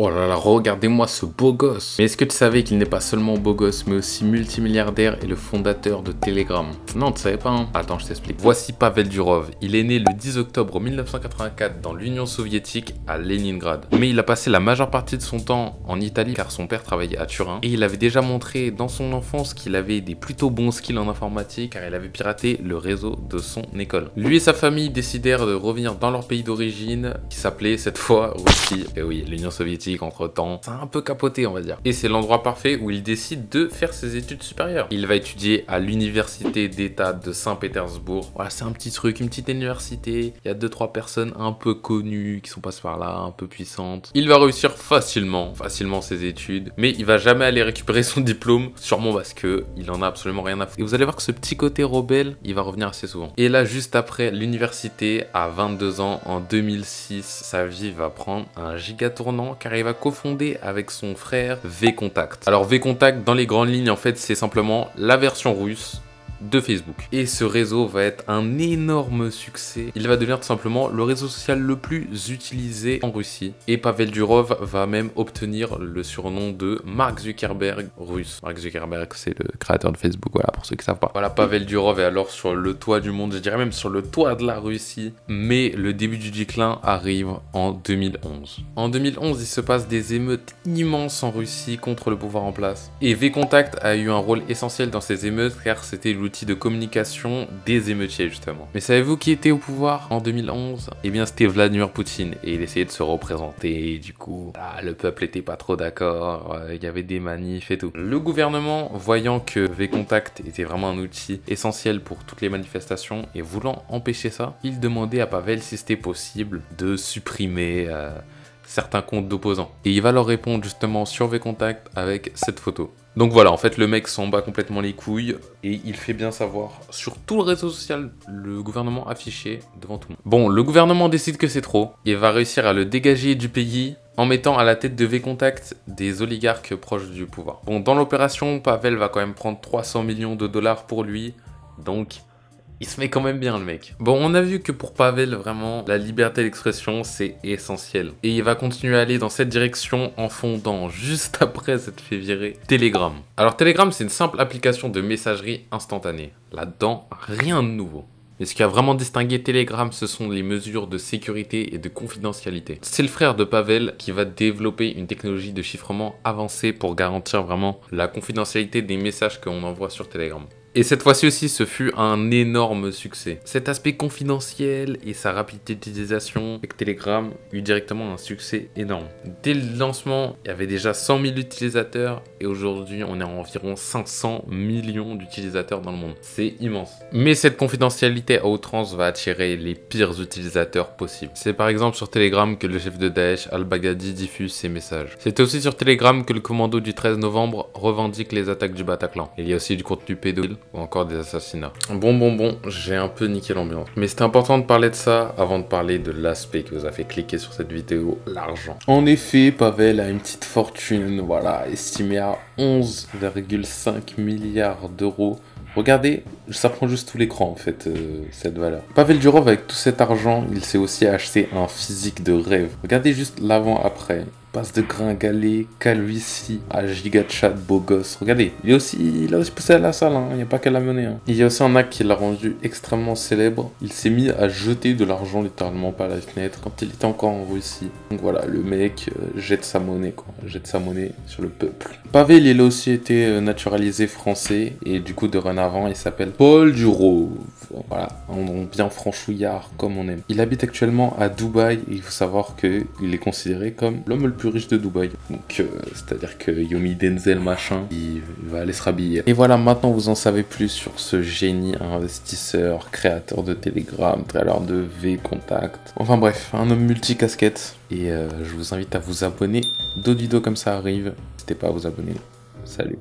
Oh là là, regardez-moi ce beau gosse. Mais est-ce que tu savais qu'il n'est pas seulement beau gosse, mais aussi multimilliardaire et le fondateur de Telegram? Non, tu savais pas, hein? Attends, je t'explique. Voici Pavel Durov. Il est né le 10 octobre 1984 dans l'Union soviétique à Leningrad. Mais il a passé la majeure partie de son temps en Italie car son père travaillait à Turin. Et il avait déjà montré dans son enfance qu'il avait des plutôt bons skills en informatique car il avait piraté le réseau de son école. Lui et sa famille décidèrent de revenir dans leur pays d'origine qui s'appelait cette fois Russie. Et oui, l'Union soviétique entre temps, ça a un peu capoté on va dire. Et c'est l'endroit parfait où il décide de faire ses études supérieures. Il va étudier à l'université d'état de Saint-Pétersbourg. Voilà, c'est un petit truc, une petite université. Il y a 2-3 personnes un peu connues qui sont passées par là, un peu puissantes. Il va réussir facilement ses études, mais il va jamais aller récupérer son diplôme, sûrement parce que il en a absolument rien à foutre. Et vous allez voir que ce petit côté rebelle, il va revenir assez souvent. Et là, juste après l'université, à 22 ans, en 2006, sa vie va prendre un giga tournant car il va cofonder avec son frère VKontakte. Alors VKontakte, dans les grandes lignes, en fait, c'est simplement la version russe de Facebook. Et ce réseau va être un énorme succès. Il va devenir tout simplement le réseau social le plus utilisé en Russie. Et Pavel Durov va même obtenir le surnom de Mark Zuckerberg russe. Mark Zuckerberg, c'est le créateur de Facebook, voilà, pour ceux qui savent pas. Voilà, Pavel Durov est alors sur le toit du monde, je dirais même sur le toit de la Russie. Mais le début du déclin arrive en 2011. En 2011, il se passe des émeutes immenses en Russie contre le pouvoir en place. Et VKontakte a eu un rôle essentiel dans ces émeutes car c'était l'outil de communication des émeutiers justement. Mais savez-vous qui était au pouvoir en 2011? Eh bien c'était Vladimir Poutine et il essayait de se représenter, du coup le peuple était pas trop d'accord, il y avait des manifs et tout. Le gouvernement, voyant que VKontakte était vraiment un outil essentiel pour toutes les manifestations et voulant empêcher ça, il demandait à Pavel si c'était possible de supprimer certains comptes d'opposants. Et il va leur répondre justement sur VKontakte avec cette photo. Donc voilà, en fait, le mec s'en bat complètement les couilles et il fait bien savoir sur tout le réseau social, le gouvernement affiché devant tout le monde. Bon, le gouvernement décide que c'est trop et va réussir à le dégager du pays en mettant à la tête de VKontakte des oligarques proches du pouvoir. Bon, dans l'opération, Pavel va quand même prendre 300 millions de dollars pour lui, donc il se met quand même bien le mec. Bon, on a vu que pour Pavel, vraiment, la liberté d'expression, c'est essentiel. Et il va continuer à aller dans cette direction en fondant, juste après s'être fait virer, Telegram. Alors Telegram, c'est une simple application de messagerie instantanée. Là-dedans, rien de nouveau. Mais ce qui a vraiment distingué Telegram, ce sont les mesures de sécurité et de confidentialité. C'est le frère de Pavel qui va développer une technologie de chiffrement avancée pour garantir vraiment la confidentialité des messages qu'on envoie sur Telegram. Et cette fois-ci aussi, ce fut un énorme succès. Cet aspect confidentiel et sa rapidité d'utilisation avec Telegram eut directement un succès énorme. Dès le lancement, il y avait déjà 100 000 utilisateurs et aujourd'hui, on est à environ 500 millions d'utilisateurs dans le monde. C'est immense. Mais cette confidentialité à outrance va attirer les pires utilisateurs possibles. C'est par exemple sur Telegram que le chef de Daesh, Al-Baghdadi, diffuse ses messages. C'est aussi sur Telegram que le commando du 13 novembre revendique les attaques du Bataclan. Il y a aussi du contenu pédophile ou encore des assassinats. Bon, j'ai un peu niqué l'ambiance. Mais c'est important de parler de ça avant de parler de l'aspect qui vous a fait cliquer sur cette vidéo, l'argent. En effet, Pavel a une petite fortune, voilà, estimée à 11,5 milliards d'euros. Regardez, ça prend juste tout l'écran en fait, cette valeur. Pavel Durov, avec tout cet argent, il s'est aussi acheté un physique de rêve. Regardez juste l'avant-après. Passe de gringalet, calvitie, à giga chat, beau gosse. Regardez, il a aussi poussé à la salle, hein. Il n'y a pas qu'à l'amener. Hein. Il y a aussi un acte qui l'a rendu extrêmement célèbre. Il s'est mis à jeter de l'argent littéralement par la fenêtre quand il était encore en Russie. Donc voilà, le mec jette sa monnaie, quoi. Jette sa monnaie sur le peuple. Pavel, il a aussi été naturalisé français et du coup, dorénavant, il s'appelle Paul Durov. Voilà, un bien franchouillard comme on aime. Il habite actuellement à Dubaï et il faut savoir qu'il est considéré comme l'homme le plus riche de Dubaï. Donc, c'est-à-dire que Yomi Denzel machin, il va aller se rhabiller. Et voilà, maintenant vous en savez plus sur ce génie investisseur, créateur de Telegram, créateur de VKontakte. Enfin bref, un homme multicasquette. Et je vous invite à vous abonner. D'autres vidéos comme ça arrivent. N'hésitez pas à vous abonner. Salut.